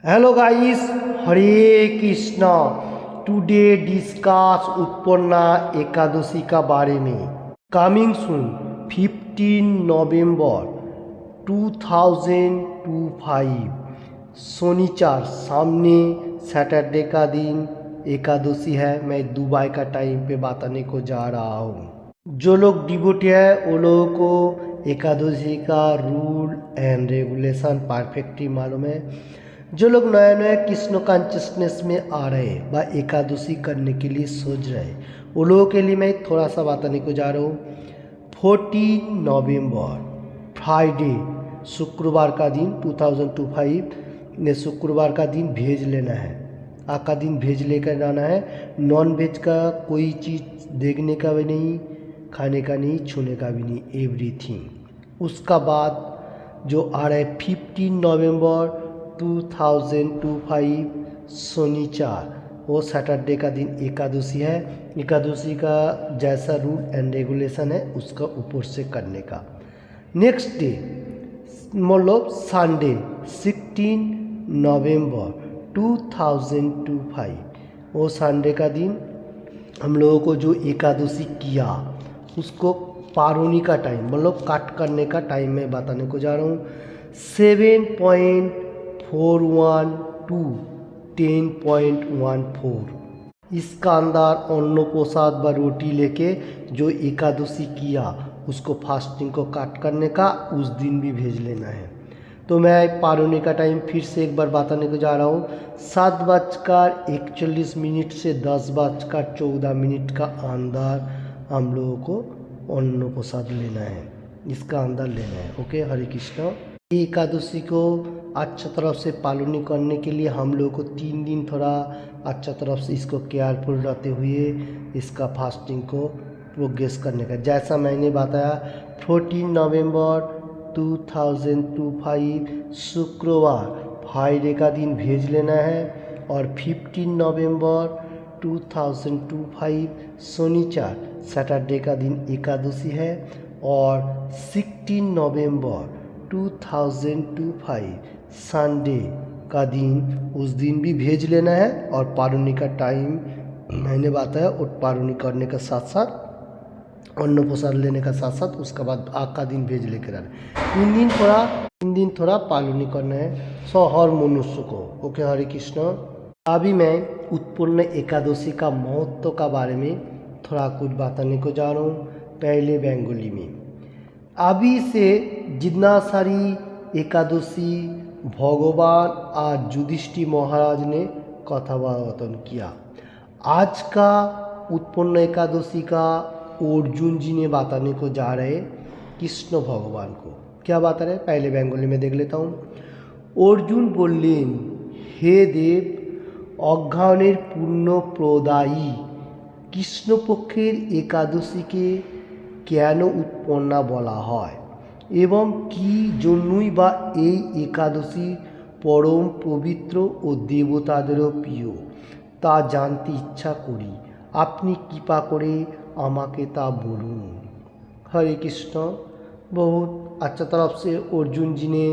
Hello guys, हरे Krishna. Today discuss उत्पन्ना एकादशी का बारे में। कमिंग सून 15 नवंबर 2025 शनिवार, सामने सैटरडे का दिन एकादशी है। मैं दुबई का टाइम पे बताने को जा रहा हूँ। जो लोग डिवोटी है वो लोगों को एकादशी का रूल एंड रेगुलेशन परफेक्टली मालूम है। जो लोग नया नया कृष्ण कॉन्शियसनेस में आ रहे हैं व एकादशी करने के लिए सोच रहे हैं, वो लोगों के लिए मैं थोड़ा सा बताने को जा रहा हूँ। 14 नवंबर फ्राइडे, शुक्रवार का दिन 2025 ने शुक्रवार का दिन भेज लेना है। आज का दिन भेज लेकर जाना है। नॉन वेज का कोई चीज़ देखने का भी नहीं, खाने का नहीं, छूने का भी नहीं, एवरीथिंग। उसका बाद जो आ रहा है 15 नवंबर 2025 शनिवार, वो सैटरडे का दिन एकादशी है। एकादशी का जैसा रूल एंड रेगुलेशन है उसका ऊपर से करने का। नेक्स्ट डे मतलब संडे 16 नवंबर 2025, वो संडे का दिन हम लोगों को जो एकादशी किया उसको पारोनी का टाइम मतलब काट करने का टाइम मैं बताने को जा रहा हूँ। 7.41 to 10.14 इसका अंदर अन्न प्रसाद व रोटी लेके जो एकादशी किया उसको फास्टिंग को काट करने का उस दिन भी भेज लेना है। तो मैं पारोनी का टाइम फिर से एक बार बताने को जा रहा हूँ। 7:41 से 10:14 का अंदर हम लोगों को अन्न प्रसाद लेना है, इसका अंदर लेना है। ओके, हरे कृष्ण। एकादशी को अच्छा तरफ से पालनी करने के लिए हम लोगों को 3 दिन थोड़ा अच्छा तरफ से इसको केयरफुल रहते हुए इसका फास्टिंग को प्रोग्रेस करने का, जैसा मैंने बताया। 14 नवंबर 2025 शुक्रवार फ्राइडे का दिन भेज लेना है और 15 नवंबर 2025 शनिवार सैटरडे का दिन एकादशी है और 16 नवंबर 2025 संडे का दिन उस दिन भी भेज लेना है और पारुनी का टाइम मैंने बताया। और पारुनी करने के साथ साथ अन्न प्रसाद लेने का साथ साथ उसके बाद आग का दिन भेज लेकर आना। 3 दिन थोड़ा पालनी करना है हर मनुष्य को। ओके, हरे कृष्ण। अभी मैं उत्पन्न एकादशी का महत्व का बारे में थोड़ा कुछ बताने को जा रहा हूँ। पहले बेंगोली में अभी से जितना सारी एकादशी भगवान और युधिष्ठिर महाराज ने कथावार्तन किया। आज का उत्पन्न एकादशी का अर्जुन जी ने बताने को जा रहे कृष्ण भगवान को। क्या बता रहे, पहले बेंगोली में देख लेता हूँ। अर्जुन बोलें, हे देव, अज्ञानेर पुण्य प्रदायी কৃষ্ণপক্ষের একাদশীকে কেন উৎপন্না বলা হয় এবং কি জন্যই বা এই একাদশী পরম পবিত্র ও দেবতাদেরও প্রিয় তা জানতে ইচ্ছা করি। আপনি কৃপা করে আমাকে তা বলুন। हरे कृष्ण। बहुत अच्छा तरफ से अर्जुन जी ने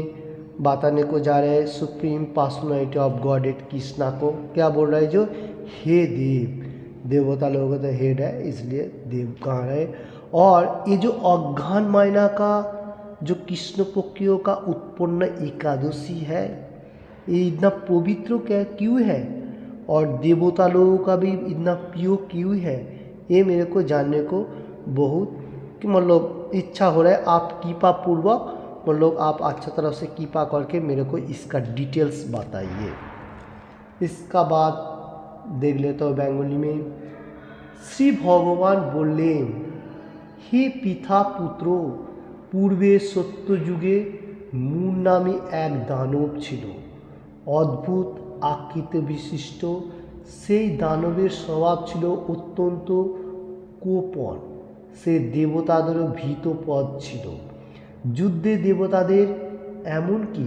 बताने को जा रहे हैं supreme personality of godhead Krishna को। क्या बोल रहा है, जो हे देव, देवता लोगों का तो हेड है इसलिए देव कहा रहे। और ये जो अज्ञान मायना का जो कृष्ण पक्षियों का उत्पन्न एकादशी है, ये इतना पवित्र क्या क्यों है और देवता लोगों का भी इतना प्रिय क्यों है, ये मेरे को जानने को बहुत कि मतलब इच्छा हो रहा है। आप कृपा पूर्वक मतलब आप अच्छा तरफ से कृपा करके मेरे को इसका डिटेल्स बताइए। इसका बाद देख लेता हूँ बेंगोली में। श्री भगवान बोलें, हे पिता पुत्र, पूर्वे सत्य जुगे मूर नामे एक दानव छिलो, अद्भुत आकृति विशिष्ट। সেই দানবের স্বভাব ছিল অত্যন্ত কোপন। সে দেবতাদেরও ভীতপদ ছিল। যুদ্ধে দেবতাদের এমনকি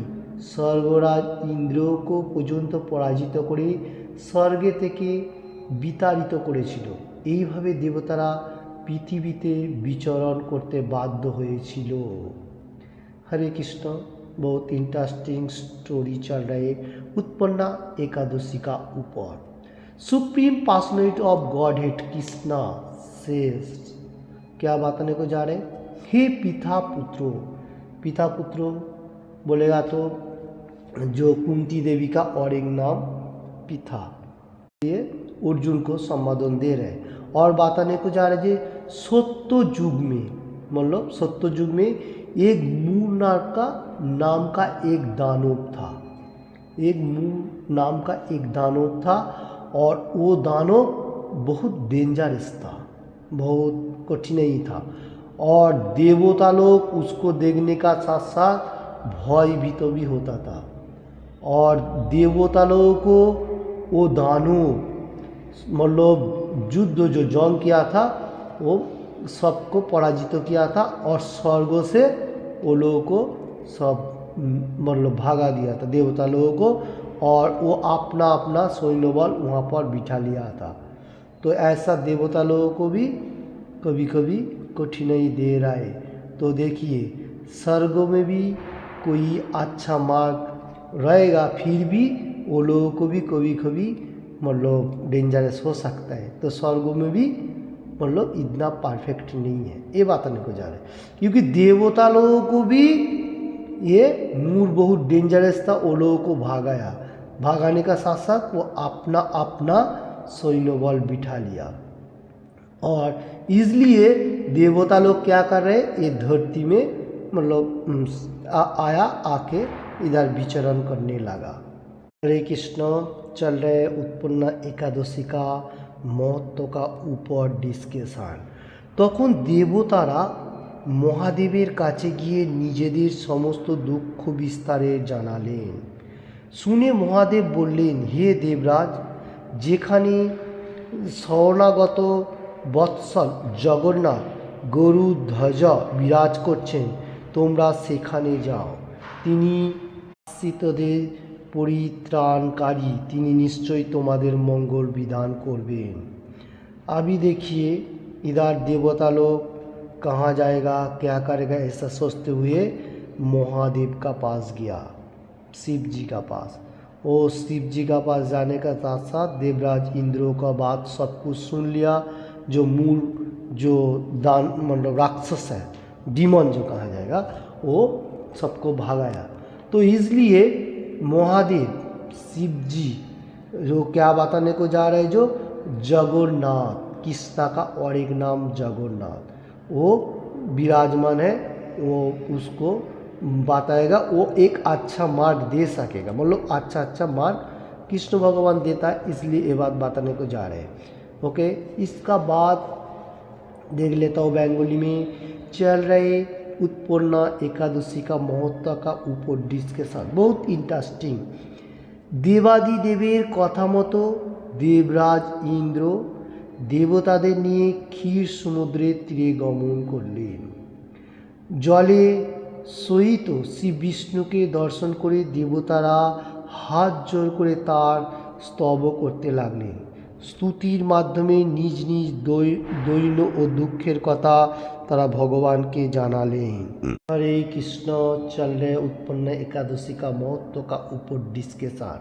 স্বর্গরাজ ইন্দ্রকে পর্যন্ত পরাজিত করে স্বর্গে থেকে বিতাড়িত করেছিল। এইভাবে দেবতারা পৃথিবীতে বিচরণ করতে বাধ্য হয়েছিল। হরে কৃষ্ণ। बहुत इंटरेस्टिंग स्टोरी चल रही उत्पन्ना एकादशी का ऊपर। Supreme personality of God head Krishna says, क्या बताने को जा रहे, हे पिता पुत्रो बोलेगा तो जो कुंती देवी का और एक नाम पिता, ये अर्जुन को संबोधन दे रहे और बताने को जा रहे सत्य युग में, मतलब सत्य युग में एक मूर नाम का एक दानव था और वो दानव बहुत डेंजरस था, बहुत कठिन ही था और देवता लोग उसको देखने का साथ साथ भयभीत भी होता था और देवता लोगों को वो दानव मतलब युद्ध जो जंग किया था वो सबको पराजित किया था और स्वर्ग से वो लोगों को सब मतलब भागा दिया था देवता लोगों को और वो अपना अपना सैन्य बल वहाँ पर बिठा लिया था। तो ऐसा देवता लोगों को भी कभी कभी कठिनाई दे रहा है। तो देखिए स्वर्ग में भी कोई अच्छा मार्ग रहेगा, फिर भी वो लोगों को भी कभी कभी मतलब डेंजरस हो सकता है। तो स्वर्ग में भी मतलब इतना परफेक्ट नहीं है, ये बताने को जा रहे हैं क्योंकि देवता लोगों को भी ये मूर बहुत डेंजरस था, वो लोगों को भागाने का साथ साथ वो अपना अपना सैन्य बल बिठा लिया और इसलिए देवता लोग क्या कर रहे, ये धरती में मतलब आके इधर विचरण करने लगा। हरे कृष्ण चल रहे उत्पन्न एकादशी का महत्व का ऊपर डिस्कशन। तखन देवतारा महादेवेर काছে গিয়ে নিজেদের সমস্ত দুঃখ বিস্তারে জানালেন। শুনে মহাদেব বললেন, হে দেবরাজ, যেখানে শরণাগত বৎসল জগন্নাথ গরুধ্বজ বিরাজ করছেন তোমরা সেখানে যাও। তিনি আশ্রিতদের परित्राणकारी, তিনি निश्चय तुम्हारे मंगल विधान करबेन। अभी देखिए इधर देवता लोग कहाँ जाएगा, क्या करेगा, ऐसा सोचते हुए महादेव का पास गया, शिव जी का पास। वो शिव जी का पास जाने का साथ साथ देवराज इंद्र का बात सब कुछ सुन लिया। जो मूल जो दान मतलब राक्षस है, डीमन जो कहा जाएगा, वो सबको भगाया। तो इसलिए महादेव शिव जी जो क्या बताने को जा रहे हैं, जो जगन्नाथ कृष्णा का और एक नाम जगन्नाथ, वो विराजमान है, वो उसको बताएगा, वो एक अच्छा मार्ग दे सकेगा, मतलब अच्छा मार्ग कृष्ण भगवान देता है, इसलिए ये बात बताने को जा रहे हैं। ओके, इसका बाद देख लेता हूँ बंगाली में चल रहे उत्पन्न एकादशी का महत्व का ऊपर डिस्कशन, बहुत इंटरेस्टिंग। देवादिदेवेर कथा मतो देवराज इंद्र देवतादेर निये क्षीर समुद्रेर तीरे गमन करलेन। जले सहित श्री विष्णुके दर्शन करे देवतारा हाथ जोड़ करे तार स्तव करते लागलेन। स्तुतिर माध्यमे निज निज दैन्य और दुखेर कथा तारा भगवान के जानालेन। हरे कृष्ण चल रहे उत्पन्न एकादशी का महत्व का ऊपर डिस्कशन।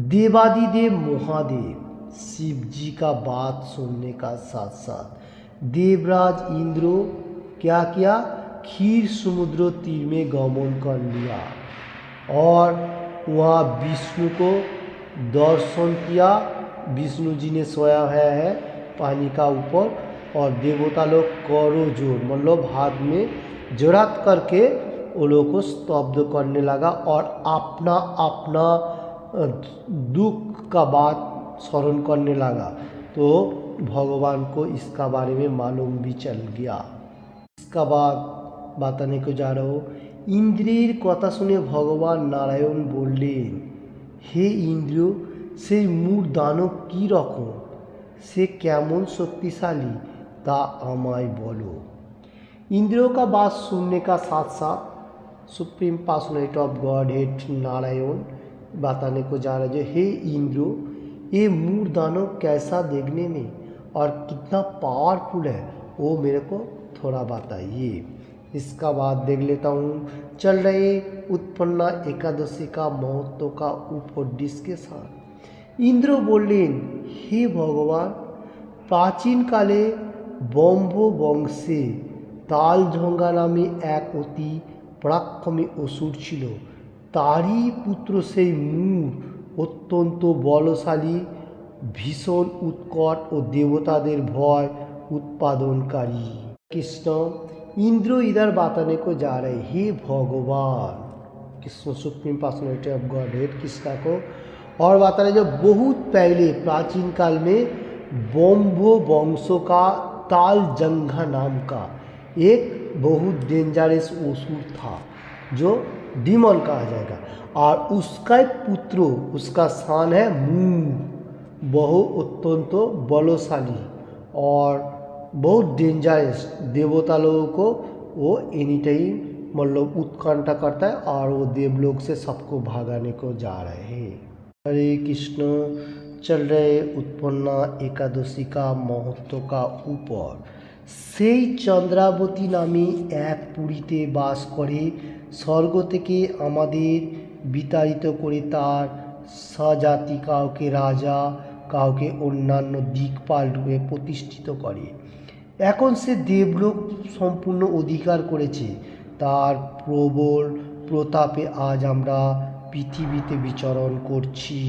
देवादिदेव महादेव शिव जी का बात सुनने का साथ साथ देवराज इंद्र क्या किया, क्षीर समुद्र तीर में गमन कर लिया और वहाँ विष्णु को दर्शन किया। विष्णु जी ने सोया है पानी का ऊपर और देवता लोग करो जोर मतलब हाथ में जड़ात करके वो लोग को स्तब्ध करने लगा और अपना अपना दुख का बात स्मरण करने लगा। तो भगवान को इसका बारे में मालूम भी चल गया। इसका बाद बताने को जा रहा हूँ, इंद्रेर कथा सुने भगवान नारायण बोलें, हे इंद्र, से मूर दानव की रकम, से केमन शक्तिशाली ता आमाय बोलो। इंद्रियों का बात सुनने का साथ साथ supreme personality of God head Narayan बताने को जा रहे, हे इंद्र, ये मूर दानव कैसा देखने में और कितना पावरफुल है वो मेरे को थोड़ा बताइए। इसका बाद देख लेता हूँ चल रहे उत्पन्ना एकादशी का महत्व का ऊपर डिस्कशन। इंद्र बोलें, हे भगवान, प्राचीन काले ব্রহ্ম বংশে তালঝঙ্গা নামে এক অতি পরাক্রমী অসুর ছিল। তারই পুত্র সেই মূর অত্যন্ত বলশালী, ভীষণ উৎকট ও দেবতাদের ভয় उत्पादनकारी। कृष्ण, इंद्र इधर बताने को जा रहे, हे भगवान, Krishna supreme personality of God head Krishna को, और बता रहे जो बहुत पहले प्राचीन काल में ब्रह्म वंशों का तालजंघा नाम का एक बहुत डेंजरस असुर था जो डीमन कहा जाएगा, और उसका एक पुत्र, उसका स्थान है मूर, बहु अत्यंत बलशाली और बहुत डेंजरस। देवता लोगों को वो एनी टाइम मतलब उत्कंठा करता है और वो देवलोक से सबको भगाने को जा रहे हैं। हरे कृष्ण। चल रहे उत्पन्ना एकादशी का महत्व का ऊपर। সেই চন্দ্রাবতী নামে এক পুরীতে বাস করে স্বর্গ থেকে আমাদের বিতাড়িত করে তার স্বজাতি কাউকে রাজা, কাউকে অন্যান্য দিকপাল রূপে প্রতিষ্ঠিত করে। এখন সে দেবলোক সম্পূর্ণ অধিকার করেছে। তার প্রবল প্রতাপে আজ আমরা पृथ्वी विचरण करছি।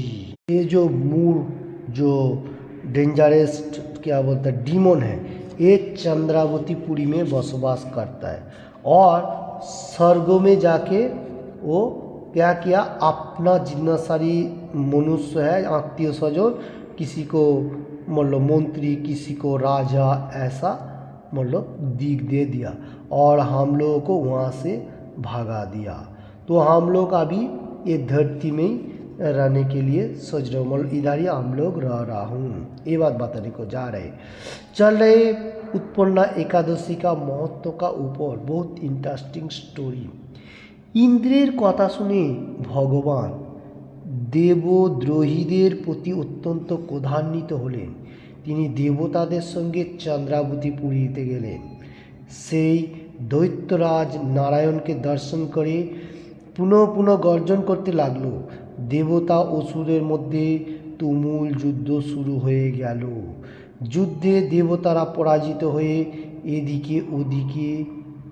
ये जो मूल जो डेंजरस क्या बोलते हैं डीमन है, ये चंद्रावतीपुरी में बसवास करता है और स्वर्गों में जाके वो क्या किया, अपना जितना सारी मनुष्य है आत्मीय स्वजन, किसी को मतलब मंत्री, किसी को राजा, ऐसा मतलब दिख दे दिया और हम लोगों को वहाँ से भगा दिया। तो हम लोग अभी ये धरती में रहने के लिए सोच रहे हो, मतलब इधर ही हम लोग रह रहा हूँ, ये बात बताने को जा रहे। चल रहे उत्पन्ना एकादशी का महत्व का ऊपर बहुत इंटरेस्टिंग स्टोरी। इंद्रेर कथा शुने भगवान देवद्रोहीदेर प्रति अत्यंत क्रोधान्वित हलेन। তিনি দেবতাদের সঙ্গে চন্দ্রাবতীপুরীতে গেলেন। সেই দৈত্যরাজ নারায়ণকে দর্শন করে পুনঃ পুনঃ গর্জন করতে লাগলো। দেবতা অসুরের মধ্যে তুমুল যুদ্ধ শুরু হয়ে গেল। যুদ্ধে দেবতারা পরাজিত হয়ে এদিকে ওদিকে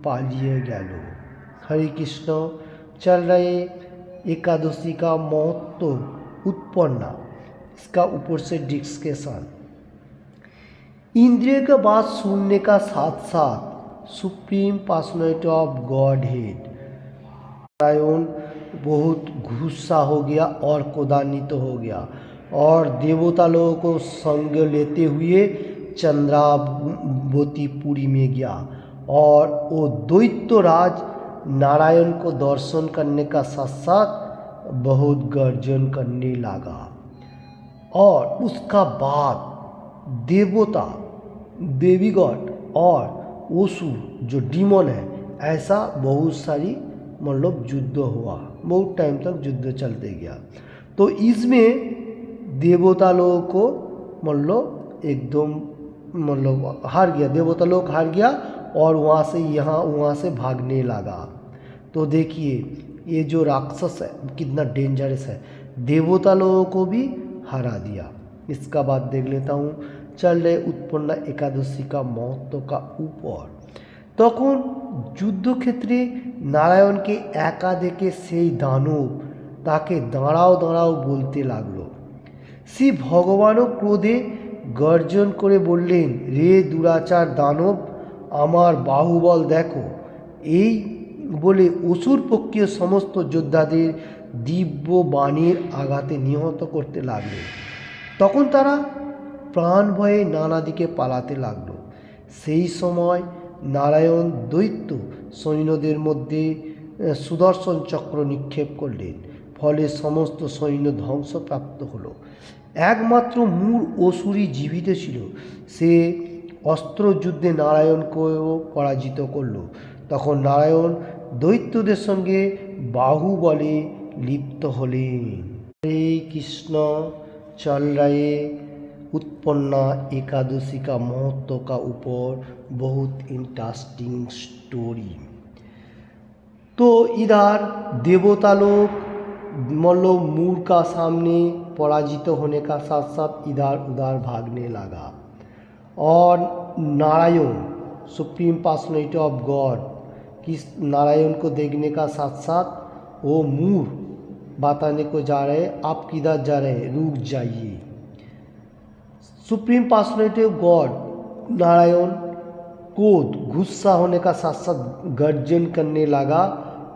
পালিয়ে গেল। हरे कृष्ण। चल रहे एकादशी का महत्व उत्पन्ना, इसका ऊपर से डिस्कशन। इंद्रिय का बात सुनने का साथ साथ supreme personality of God head Narayan बहुत गुस्सा हो गया और क्रोधान्वित हो गया और देवता लोगों को संग लेते हुए चंद्रावतीपुरी में गया और वो दैत्यराज नारायण को दर्शन करने का साथ साथ बहुत गर्जन करने लगा। और उसका बाद देवता, देवीगण और असुर जो डीमन है, ऐसा बहुत सारी मतलब युद्ध हुआ, बहुत टाइम तक युद्ध चलते गया। तो इसमें देवता लोगों को मतलब एकदम मतलब हार गया, देवता लोग हार गया और वहाँ से यहाँ वहाँ से भागने लगा। तो देखिए ये जो राक्षस है कितना डेंजरस है, देवता लोगों को भी हरा दिया। इसका बात देख लेता हूँ। चल रहे उत्पन्ना एकादशी का महत्व का ऊपर। তখন যুদ্ধক্ষেত্রে নারায়ণকে একা দেখে সেই দানব তাকে দাঁড়াও দাঁড়াও বলতে লাগলো। শ্রী ভগবানও ক্রোধে গর্জন করে বললেন, রে দুরাচার দানব, আমার বাহুবল দেখো। এই বলে অসুর পক্ষীয় সমস্ত যোদ্ধাদের দিব্য বাণীর আঘাতে নিহত করতে লাগলেন। তখন তারা প্রাণ ভয়ে নানা দিকে পালাতে লাগলো। সেই সময় নারায়ণ দৈত্য সৈন্যদের মধ্যে সুদর্শন চক্র নিক্ষেপ করলেন, ফলে সমস্ত সৈন্য ধ্বংসপ্রাপ্ত হলো। একমাত্র মূল অসুরই জীবিত ছিল। সে অস্ত্রযুদ্ধে নারায়ণকেও পরাজিত করল। তখন নারায়ণ দৈত্যদের সঙ্গে বাহুবলে লিপ্ত হলেন। हरे कृष्ण। चल रहे उत्पन्ना एकादशी का महत्व का ऊपर बहुत इंटरेस्टिंग स्टोरी। तो इधर देवता लोग मतलब मूर का सामने पराजित होने का साथ साथ इधर उधर भागने लगा और Narayan supreme personality of God कि नारायण को देखने का साथ साथ वो मूर बताने को जा रहे आप किधर जा रहे हैं, रुक जाइए। Supreme personality of God Narayan क्रोध गुस्सा होने का साथ साथ गर्जन करने लगा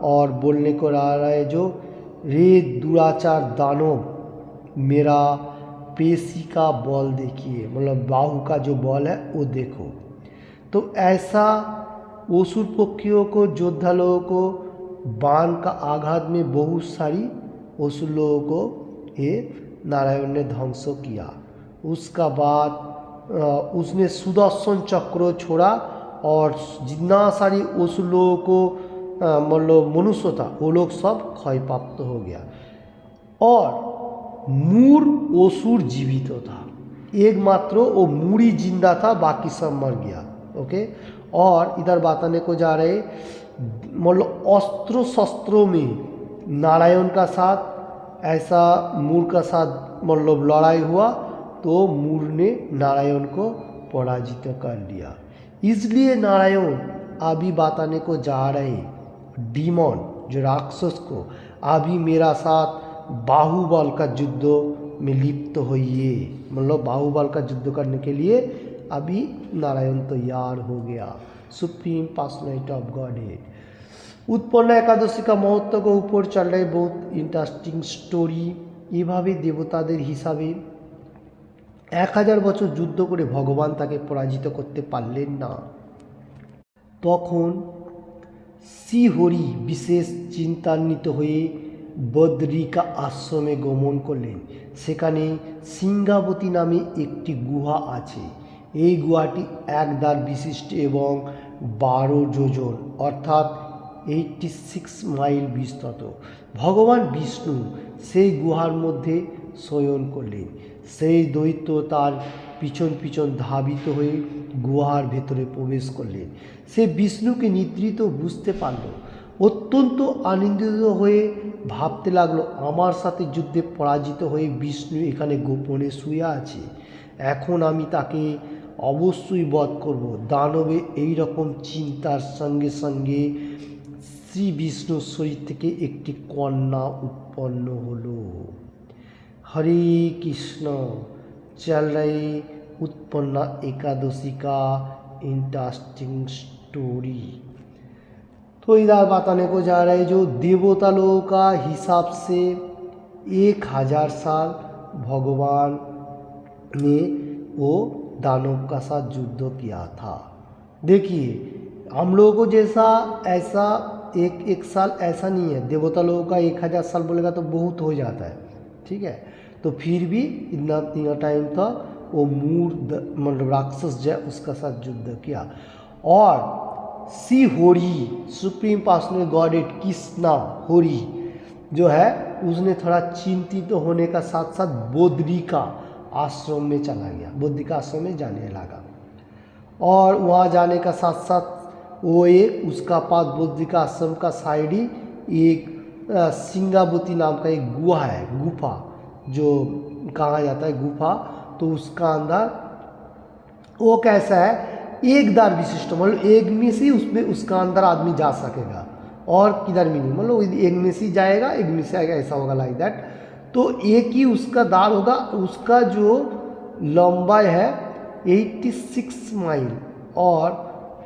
और बोलने को आ रहा है जो रे दुराचार दानव मेरा पेशी का बल देखिए, मतलब बाहु का जो बल है वो देखो। तो ऐसा असुर पक्षियों को योद्धा लोगों को बाण का आघात में बहुत सारी असुर लोगों को ये नारायण ने ध्वंस किया। उसका बाद उसने सुदर्शन चक्र छोड़ा और जितना सारी असुर लोगों को मतलब मनुष्य था वो लोग सब क्षय प्राप्त हो गया और मूर असुर जीवित था, एकमात्र वो मूर ही जिंदा था, बाकी सब मर गया। ओके, और इधर बताने को जा रहे मतलब अस्त्र शस्त्रों में नारायण का साथ ऐसा मूर का साथ मतलब लड़ाई हुआ तो मूर ने नारायण को पराजित कर लिया। इसलिए नारायण अभी बताने को जा रहे डीमन जो राक्षस को अभी मेरा साथ बाहुबल का युद्ध में लिप्त होइए, मतलब बाहुबल का युद्ध करने के लिए अभी नारायण तैयार हो गया। सुप्रीम पर्सनैलिटी ऑफ गॉड है। उत्पन्न एकादशी का महत्व को ऊपर चल रहे बहुत इंटरेस्टिंग स्टोरी। এভাবে দেবতাদের হিসাবে 1000 বছর যুদ্ধ করে ভগবান তাকে পরাজিত করতে পারলেন না। তখন শ্রীহরি বিশেষ চিন্তান্বিত হয়ে বদ্রিকা আশ্রমে গমন করলেন। সেখানে সিংহাবতী নামে একটি গুহা আছে। এই গুহাটি এক দ্বার বিশিষ্ট এবং 12 যোজন অর্থাৎ 86 মাইল বিস্তৃত। ভগবান বিষ্ণু সেই গুহার মধ্যে শয়ন করলেন। সেই দৈত্য তার পিছন পিছন ধাবিত হয়ে গুহার ভেতরে প্রবেশ করলেন। সে বিষ্ণুকে নিদ্রিত বুঝতে পারল। অত্যন্ত আনন্দিত হয়ে ভাবতে লাগলো আমার সাথে যুদ্ধে পরাজিত হয়ে বিষ্ণু এখানে গোপনে শুয়ে আছে, এখন আমি তাকে অবশ্যই বধ করব। দানবে এই রকম চিন্তার সঙ্গে সঙ্গে শ্রী বিষ্ণুর শরীর থেকে একটি কন্যা उत्पन्न হলো। हरे कृष्ण। चल रही उत्पन्ना एकादशी का इंटरेस्टिंग स्टोरी। तो इधर बताने को जा रहे जो देवता लोगों का हिसाब से 1000 साल भगवान ने वो दानव का साथ युद्ध किया था। देखिए हम लोगों को जैसा ऐसा एक साल ऐसा नहीं है, देवता लोगों का 1000 साल बोलेगा तो बहुत हो जाता है, ठीक है। तो फिर भी इतना टाइम था वो मूर मतलब राक्षस जो उसका साथ युद्ध किया। और सी होरी सुप्रीम पर्सनल गॉडेड कृष्णा होरी जो है उसने थोड़ा चिंतित होने का साथ साथ बोद्रिका आश्रम में चला गया, बोद्रिका आश्रम में जाने लगा। और वहाँ जाने का साथ साथ वो एक उसका पास बोद्रिका आश्रम का साइड ही एक सिंगावती नाम का एक गुहा है, गुफा जो कहा जाता है गुफा। तो उसका अंदर वो कैसा है, एक द्वार विशिष्ट, मतलब एक में से उसमें उसका अंदर आदमी जा सकेगा और किधर भी नहीं, मतलब एक में से जाएगा एक में से आएगा, ऐसा होगा लाइक दैट। तो एक ही उसका द्वार होगा, उसका जो लंबाई है 86 माइल और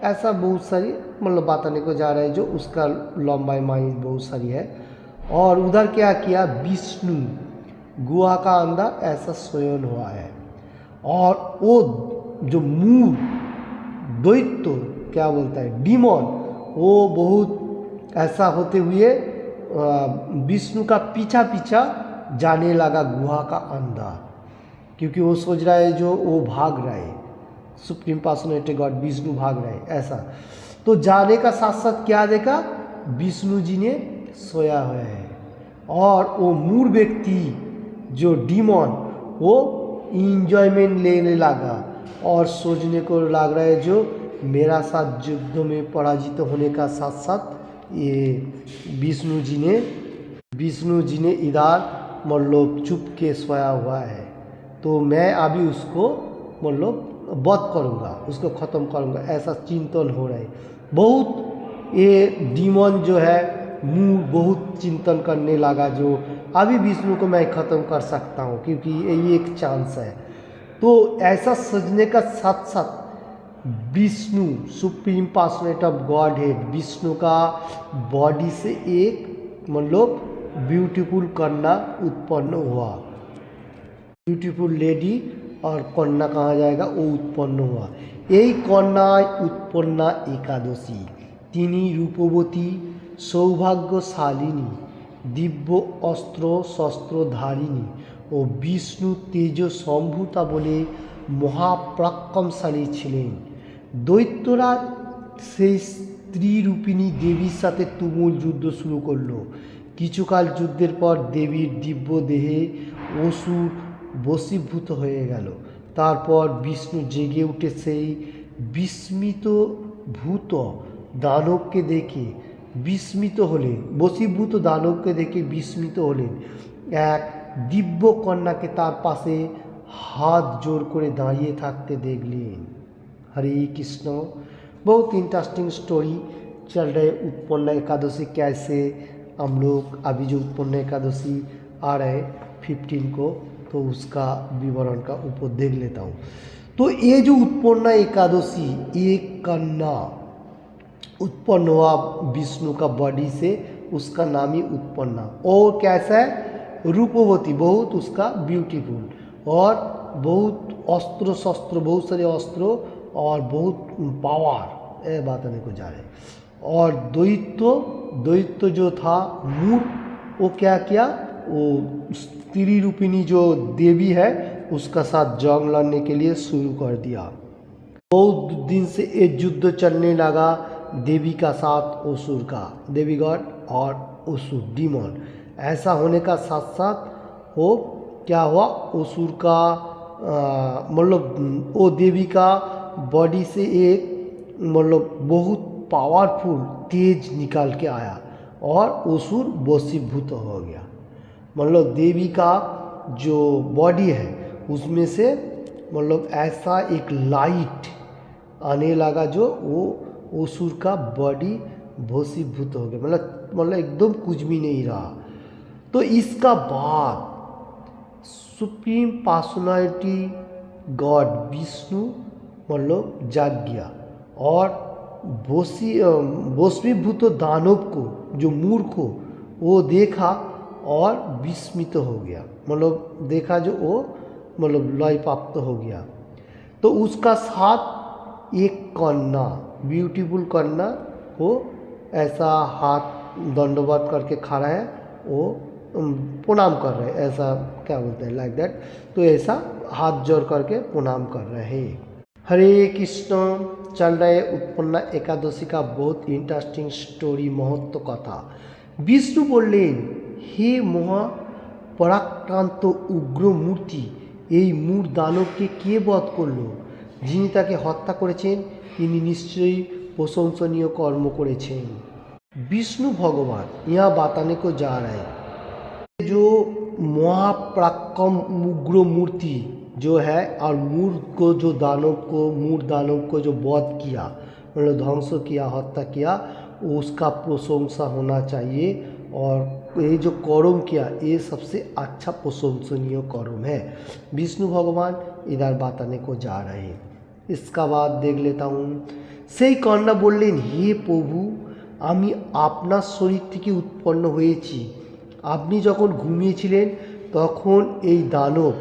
ऐसा बहुत सारी मतलब बताने को जा रहे हैं जो उसका लंबाई माइल बहुत सारी है। और उधर क्या किया, विष्णु गुहा का अंदर ऐसा स्वयं हुआ है। और वो जो मूर दैत्य क्या बोलता है डीमन, वो बहुत ऐसा होते हुए विष्णु का पीछा पीछा जाने लगा गुहा का अंदर, क्योंकि वो सोच रहा है जो वो भाग रहा है, सुप्रीम पर्सनैलिटी गॉड विष्णु भाग रहे ऐसा। तो जाने का साथ साथ क्या देखा, विष्णु जी ने सोया हुआ है। और वो मूर व्यक्ति जो डीमन वो इंजॉयमेंट लेने लगा और सोचने को लग रहा है जो मेरा साथ युद्ध में पराजित होने का साथ साथ ये विष्णु जी ने इधर मतलब चुप के सोया हुआ है, तो मैं अभी उसको मतलब वध करूँगा, उसको ख़त्म करूँगा, ऐसा चिंतन हो रहा है। बहुत ये डीमन जो है मूड बहुत चिंतन करने लगा, जो अभी विष्णु को मैं ख़त्म कर सकता हूँ क्योंकि ये एक चांस है। तो ऐसा सजने का साथ साथ Vishnu supreme personality of God head, Vishnu का बॉडी से एक मतलब ब्यूटीफुल कन्या उत्पन्न हुआ, ब्यूटीफुल लेडी, और कन्या कहा जाएगा वो उत्पन्न हुआ। यही कन्या उत्पन्ना एकादशी, तिनी रूपवती सौभाग्यशालिनी दिव्य अस्त्र शस्त्रधारिणी ও বিষ্ণু তেজ সম্ভূতা বলে মহাপরাক্রমশালী ছিলেন। দৈত্যরাজ সেই স্ত্রীরূপিণী দেবীর সাথে তুমুল যুদ্ধ শুরু করলো। কিছুকাল যুদ্ধের পর দেবীর দিব্য দেহে অসুর বশীভূত হয়ে গেল। তারপর বিষ্ণু জেগে উঠে সেই বিস্মিত ভূত দানবকে দেখে বিস্মিত হলেন, বশীভূত দানবকে দেখে বিস্মিত হলেন। এক দিব্য কন্যাকে তার পাশে हाथ जोड़ করে দাঁড়িয়ে থাকতে দেখলেন। हरे कृष्ण। बहुत इंटरेस्टिंग स्टोरी चल रहे उत्पन्न एकादशी, कैसे हम लोग अभी जो उत्पन्न एकादशी आ रहे 15 को, तो उसका विवरण का ऊपर देख लेता हूँ। तो ये जो उत्पन्न एकादशी, एक कन्या उत्पन्न हुआ विष्णु का बॉडी से, उसका नाम ही उत्पन्ना। और कैसा है? रूपवती, बहुत उसका ब्यूटीफुल, और बहुत अस्त्र शस्त्र, बहुत सारे अस्त्रों और बहुत पावर, ये बताने को जा रहे। और दैत्य जो था मूर, वो क्या किया, वो स्त्री रूपिणी जो देवी है उसका साथ जंग लड़ने के लिए शुरू कर दिया। बहुत दिन से एक युद्ध चलने लगा देवी का साथ असुर का, देवी गॉड और असुर डीमन। ऐसा होने का साथ साथ वो क्या हुआ, असुर का मतलब वो देवी का बॉडी से एक मतलब बहुत पावरफुल तेज निकाल के आया और असुर वशीभूत हो गया। मतलब देवी का जो बॉडी है उसमें से मतलब ऐसा एक लाइट आने लगा जो वो असुर का बॉडी वशीभूत हो गया, मतलब एकदम कुछ भी नहीं रहा। तो इसका बाद सुप्रीम पर्सनैलिटी गॉड विष्णु मतलब जाग गया और वशीभूत दानव को, जो मूर्ख को, वो देखा और विस्मित हो गया, मतलब देखा जो वो मतलब लय प्राप्त हो गया। तो उसका साथ एक कन्या, ब्यूटीफुल कन्या, वो ऐसा हाथ दंडवत करके खड़ा है, वो प्रणाम कर रहे, ऐसा क्या बोलते हैं, लाइक दैट। तो ऐसा हाथ जोड़ करके प्रणाम कर रहे हैं। हरे कृष्ण। चल रहे उत्पन्ना एकादशी का बहुत इंटरेस्टिंग स्टोरी, महत्व कथा। विष्णु बोलें, हे महा पराक्रांत उग्र मूर्ति, এই মূর দানবকে কে বধ করল? যিনি তাকে হত্যা করেছেন তিনি নিশ্চয়ই প্রশংসনীয় কর্ম করেছেন। विष्णु भगवान यहाँ बताने को जा रहे हैं, जो महापराक्रम उग्र मूर्ति जो है और मूर्ख को, जो मूर दानव को जो वध किया, मतलब ध्वंस किया, हत्या किया, उसका प्रशंसा होना चाहिए। और ये जो कर्म किया ये सबसे अच्छा प्रशंसनीय कर्म है। विष्णु भगवान इधर बताने को जा रहे हैं। इसका बाद देख लेता हूँ। সেই কন্যা বললেন, হে প্রভু, আমি আপনার শরীর থেকে উৎপন্ন হয়েছি। আপনি যখন ঘুমিয়েছিলেন তখন এই দানব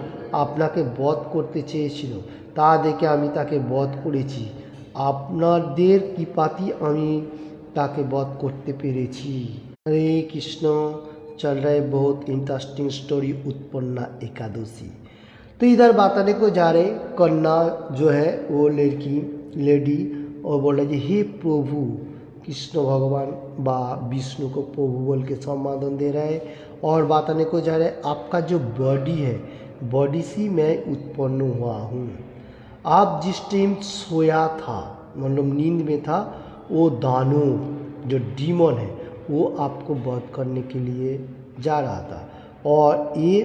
আপনাকে বধ করতে চেয়েছিল, তা দেখে আমি তাকে বধ করেছি। আপনাদের কৃপাতেই আমি তাকে বধ করতে পেরেছি। हरे कृष्ण। चल रहा है बहुत इंटरेस्टिंग स्टोरी उत्पन्ना एकादशी। तो इधर बताने को जा रहे, कन्या जो है वो लेडी, और बोल रहे हे प्रभु, कृष्ण भगवान बा विष्णु को प्रभु बोल के सम्मान दे रहा है। और बताने को जा रहे, आपका जो बॉडी है, बॉडी से मैं उत्पन्न हुआ हूँ। आप जिस टाइम सोया था, मतलब नींद में था, वो दानव जो डीमन है वो आपको वध करने के लिए जा रहा था, और ये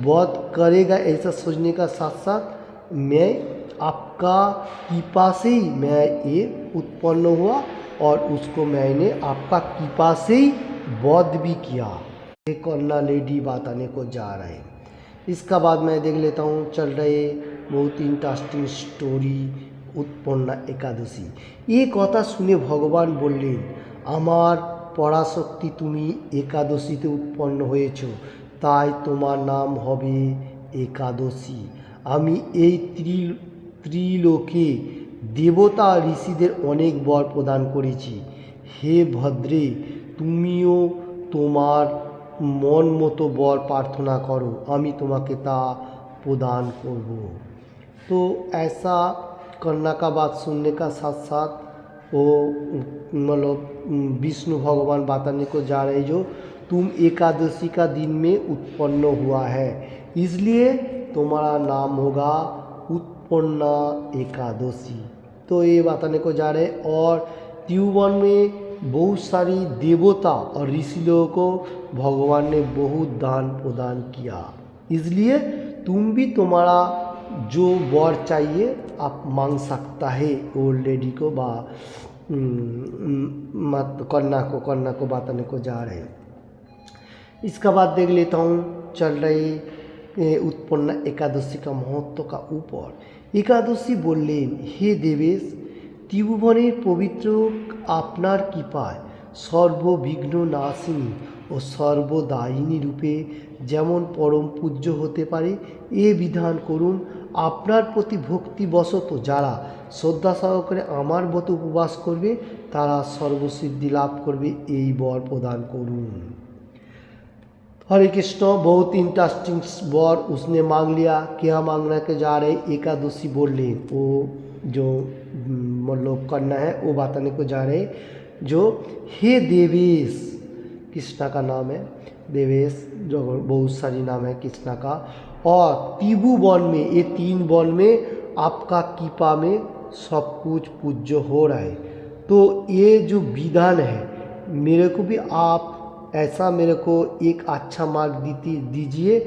वध करेगा ऐसा सोचने का साथ साथ मैं आपका कृपा से ही मैं ये उत्पन्न हुआ और उसको मैंने आपका कृपा से ही वध भी किया। एक कन्या लेडी बताने को जा रहे हैं। इसका बाद मैं देख लेता हूँ चल रहे बहुत इंटरेस्टिंग स्टोरी उत्पन्ना एकादशी। ये कथा শুনে ভগবান বললেন, আমার পরাশক্তি তুমি একাদশীতে উৎপন্ন হয়েছ, তাই তোমার নাম হবে একাদশী। আমি এই ত্রিলোকে দেবতা ঋষিদের অনেক বর প্রদান করেছি। হে ভদ্রে, তুমিও তোমার মন মতো বর প্রাर्थना करो, আমি তোমাকে তা प्रदान করব। तो ऐसा कन्या का बात सुनने का साथ साथ वो मतलब विष्णु भगवान बताने को जा रहे जो तुम एकादशी का दिन में उत्पन्न हुआ है, इसलिए तुम्हारा नाम होगा उत्पन्ना एकादशी। तो ये बताने को जा रहे। और त्रिभुवन में बहुत सारी देवता और ऋषि लोगों को भगवान ने बहुत दान प्रदान किया, इसलिए तुम भी तुम्हारा जो वर चाहिए आप मांग सकता है ओल्ड लेडी को बा कन्या को बताने को जा रहे हैं। इसका बाद देख लेता हूँ चल रही उत्पन्ना एकादशी का महत्व का ऊपर। एकादशी बोलें, हे देवेश, त्रिभुवनेर पवित्र आपनार कृपाय सर्वविघ्न नाशिनी और सर्वदायिनी रूपे जेमन परम पूज्य होते पारे ए विधान करुन। आपनार प्रति भक्तिबशत जारा श्रद्धा सहकारे आमार मत उपवास करबे तारा सर्वसिद्धि लाभ करबे, एई वर प्रदान करुन। हरे कृष्ण। बहुत इंटरेस्टिंग वर उसने मांग लिया। क्या मांगना के जा रहे? एकादशी बोले वो जो मतलब कन्या है वो बताने को जा रहे जो हे देवेश, कृष्णा का नाम है देवेश, जो बहुत सारी नाम है कृष्णा का। और त्रिभुवन में ये 3 वन में आपका कृपा में सब कुछ पूज्य हो रहा है। तो ये जो विधान है मेरे को भी आप ऐसा मेरे को एक अच्छा मार्ग दीजिए,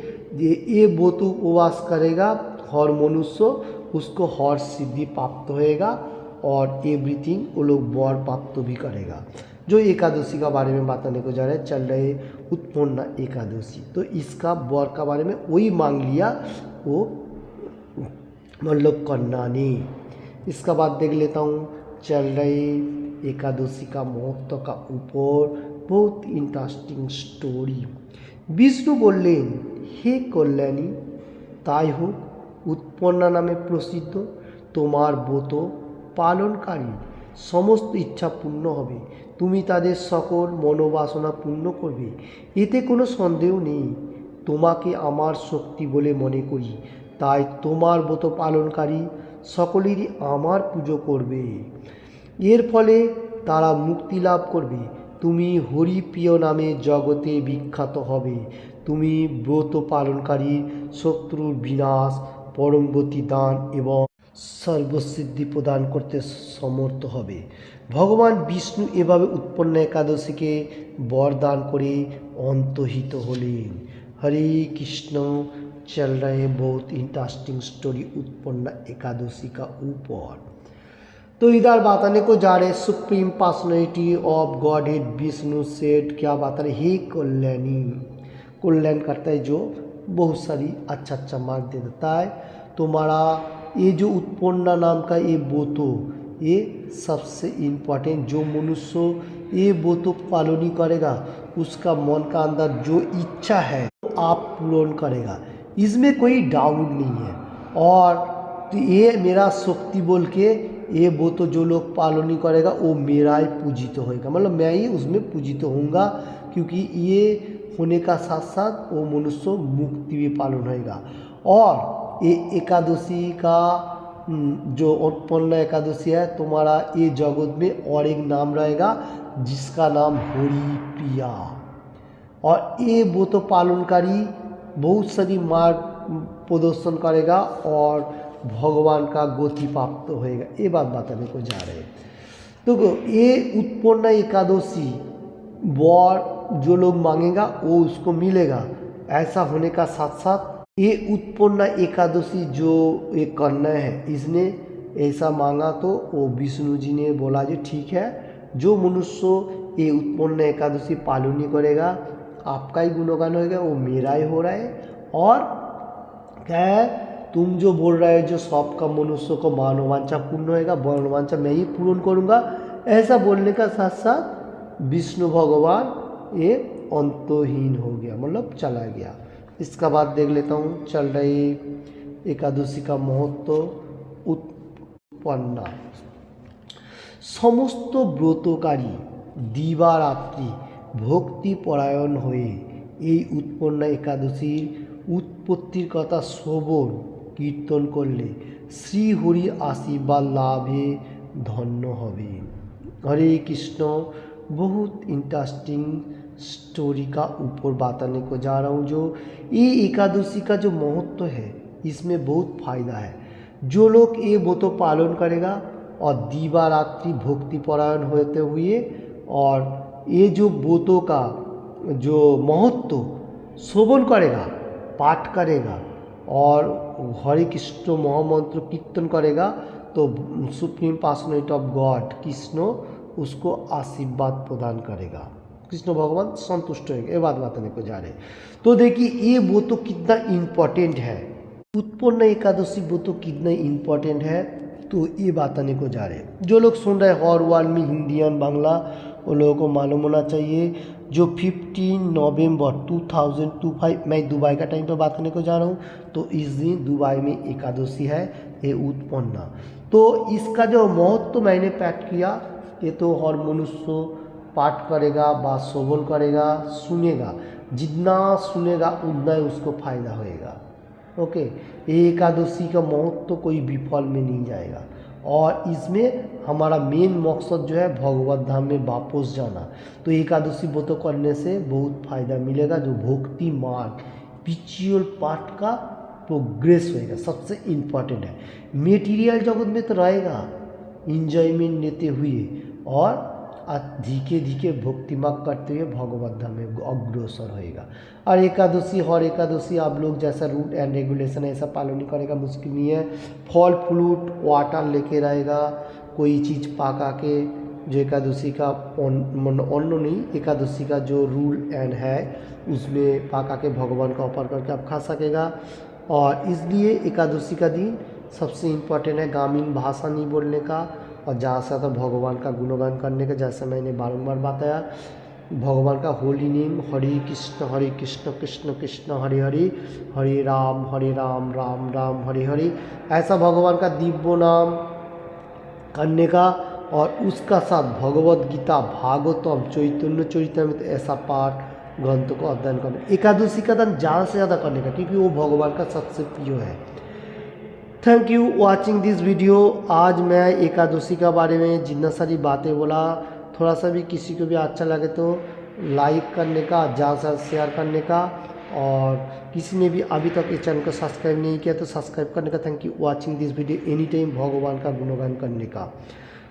ये वो तो उपवास करेगा हर मनुष्य उसको हर सिद्धि प्राप्त होएगा और एवरीथिंग वो लोग वर प्राप्त भी करेगा। जो एकादशी का बारे में बताने को जा रहे हैं चल रहे उत्पन्ना एकादशी। तो इसका वर का बारे में वही मांग लिया वो मतलब कन्या ने। इसका बाद देख लेता हूँ चल रही एकादशी का महत्व का ऊपर बहुत इंटरेस्टिंग स्टोरी। विष्णु बोलें, हे कल्याणी, ताई होक उत्पन्ना नामे प्रसिद्ध, তোমার ব্রত পালনকারী সমস্ত ইচ্ছা পূর্ণ হবে, তুমি তাদের সকল মনোবাসনা পূর্ণ করবে, এতে কোনো সন্দেহ নেই। তোমাকে আমার শক্তি বলে মনে করি, তাই তোমার ব্রত পালনকারী সকলেরই আমার পুজো করবে, এর ফলে তারা মুক্তি লাভ করবে। তুমি হরিপ্রিয় নামে জগতে বিখ্যাত হবে। তুমি ব্রত পালনকারী শত্রুর বিনাশ, परमगति दान एवं सर्वसिद्धि प्रदान करते समर्थ হবে। भगवान विष्णु एभाবে उत्पन्न एकादशी के वरदान करे अंतहित हलेन। हरे कृष्ण। चल रहे बहुत इंटरेस्टिंग स्टोरी उत्पन्न एकादशी का ऊपर। तो इधर बताने को जा रहे supreme personality of God head Vishnu सेठ क्या बता रहे, हे कल्याणी, कल्याण करता है जो बहुत सारी अच्छा मार्ग दे देता है। तुम्हारा ये जो उत्पन्ना नाम का ये बोतो ये सबसे इम्पोर्टेंट, जो मनुष्य ये बोतो पालन ही करेगा उसका मन का अंदर जो इच्छा है आप पूर्ण करेगा, इसमें कोई डाउट नहीं है। और तो ये मेरा शक्ति बोल के ये बोतो जो लोग पालन ही करेगा वो मेरा ही पूजित होएगा, मतलब मैं ही उसमें पूजित होऊंगा, क्योंकि ये होने का साथ साथ वो मनुष्य मुक्ति भी पालन होएगा। और ये एकादशी का जो उत्पन्न एकादशी है तुम्हारा ये जगत में और एक नाम रहेगा जिसका नाम हरि प्रिया। और ये वो तो पालनकारी बहुत सारी मार्ग प्रदर्शन करेगा और भगवान का गति प्राप्त होएगा। ये बात बताने को जा रहे हैं। तो ये उत्पन्न एकादशी वर जो लोग मांगेगा वो उसको मिलेगा। ऐसा होने का साथ साथ ये उत्पन्न एकादशी जो ये करना है, इसने ऐसा मांगा तो वो विष्णु जी ने बोला जी ठीक है, जो मनुष्य ये उत्पन्न एकादशी पालन नहीं करेगा आपका ही गुणगान होगा, वो मेरा ही हो रहा है। और क्या है, तुम जो बोल रहे हो जो सबका मनुष्य को मनोवांछा पूर्ण होएगा, मनोवांछा मैं ही पूर्ण करूँगा, ऐसा बोलने का साथ साथ विष्णु भगवान ये अंतहीन हो गया, मतलब चला गया। इसका बाद देख लेता हूँ चल रही एकादशी का महत्व। उत्पन्ना समस्त ব্রতকারী দিবারাত্রি ভক্তিপরায়ণ হয়ে এই উৎপন্ন একাদশীর উৎপত্তির কথা শ্রবণ কীর্তন করলে শ্রীহরি আশীর্বাদ লাভে ধন্য হবে। हरे कृष्ण, बहुत इंटरेस्टिंग स्टोरी का ऊपर बताने को जा रहा हूँ। जो ये एकादशी का जो महत्व है इसमें बहुत फ़ायदा है। जो लोग ये व्रत पालन करेगा और दिवा रात्रि भक्ति परायण होते हुए और ये जो व्रतों का जो महत्व श्रवण करेगा, पाठ करेगा और हरे कृष्ण महामंत्र कीर्तन करेगा तो supreme personality of God Krishna उसको आशीर्वाद प्रदान करेगा, कृष्ण भगवान संतुष्ट होंगे। ये बात बताने को जा रहे हैं। तो देखिए ये वो तो कितना इम्पोर्टेंट है, उत्पन्न एकादशी वो तो कितना इम्पोर्टेंट है, तो ये बताने को जा रहे हैं। जो लोग सुन रहे हैं हर वर्ल्ड में हिंदी और बांग्ला, उन लोगों को मालूम होना चाहिए जो 15 नवंबर 2025 मैं दुबई का टाइम पे बात करने को जा रहा हूँ, तो इस दिन दुबई में एकादशी है ये उत्पन्न। तो इसका जो महत्व मैंने पाठ किया, ये तो हर मनुष्य पाठ करेगा, बात श्रवण करेगा, सुनेगा, जितना सुनेगा उतना ही उसको फायदा होएगा। ओके, ये एकादशी का महत्व कोई विफल में नहीं जाएगा और इसमें हमारा मेन मकसद जो है भगवत धाम में वापस जाना। तो एकादशी व्रत करने से बहुत फायदा मिलेगा, जो भक्ति मार्ग स्पिरिचुअल पार्ट का प्रोग्रेस होएगा, सबसे इम्पोर्टेंट है। मेटीरियल जगत में तो रहेगा इंजॉयमेंट लेते हुए और धीरे धीरे भक्ति मार्ग करते हुए भगवत धाम में अग्रसर होएगा। और एकादशी हर एकादशी आप लोग जैसा रूट एंड रेगुलेशन है ऐसा पालन नहीं करेगा, मुश्किल नहीं है। फल फ्रूट वाटर लेके रहेगा, कोई चीज़ पका के जो एकादशी का अन्न नहीं, एकादशी का जो रूल एंड है उसमें पका के भगवान का ऊपर करके आप खा सकेगा। और इसलिए एकादशी का दिन सबसे इम्पोर्टेंट है ग्रामीण भाषा नहीं बोलने का और ज़्यादा से ज़्यादा भगवान का गुणगान करने का। जैसे मैंने बारंबार बताया भगवान का होली नेम हरे कृष्ण कृष्ण कृष्ण हरे हरे, हरे राम राम राम हरे हरे, ऐसा भगवान का दिव्य नाम करने का। और उसका साथ भगवत गीता, भागवतम, चैतन्य चरितामृत ऐसा पाठ ग्रंथ को अध्ययन करना। एकादशी का दान ज़्यादा से ज़्यादा करने का, क्योंकि वो भगवान का सबसे प्रिय है। Thank you watching this video. आज मैं एकादशी का बारे में जितना सारी बातें बोला, थोड़ा सा भी किसी को भी अच्छा लगे तो लाइक करने का, ज़्यादा से शेयर करने का, और किसी ने भी अभी तक इस चैनल को सब्सक्राइब नहीं किया तो सब्सक्राइब करने का। Thank you watching this video. Any time भगवान का गुणगान करने का।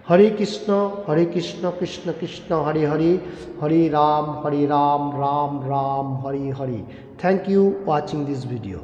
Hare Krishna Krishna Krishna Hare Hare, Hare Ram Ram Ram Hare Hare. Thank you watching this video.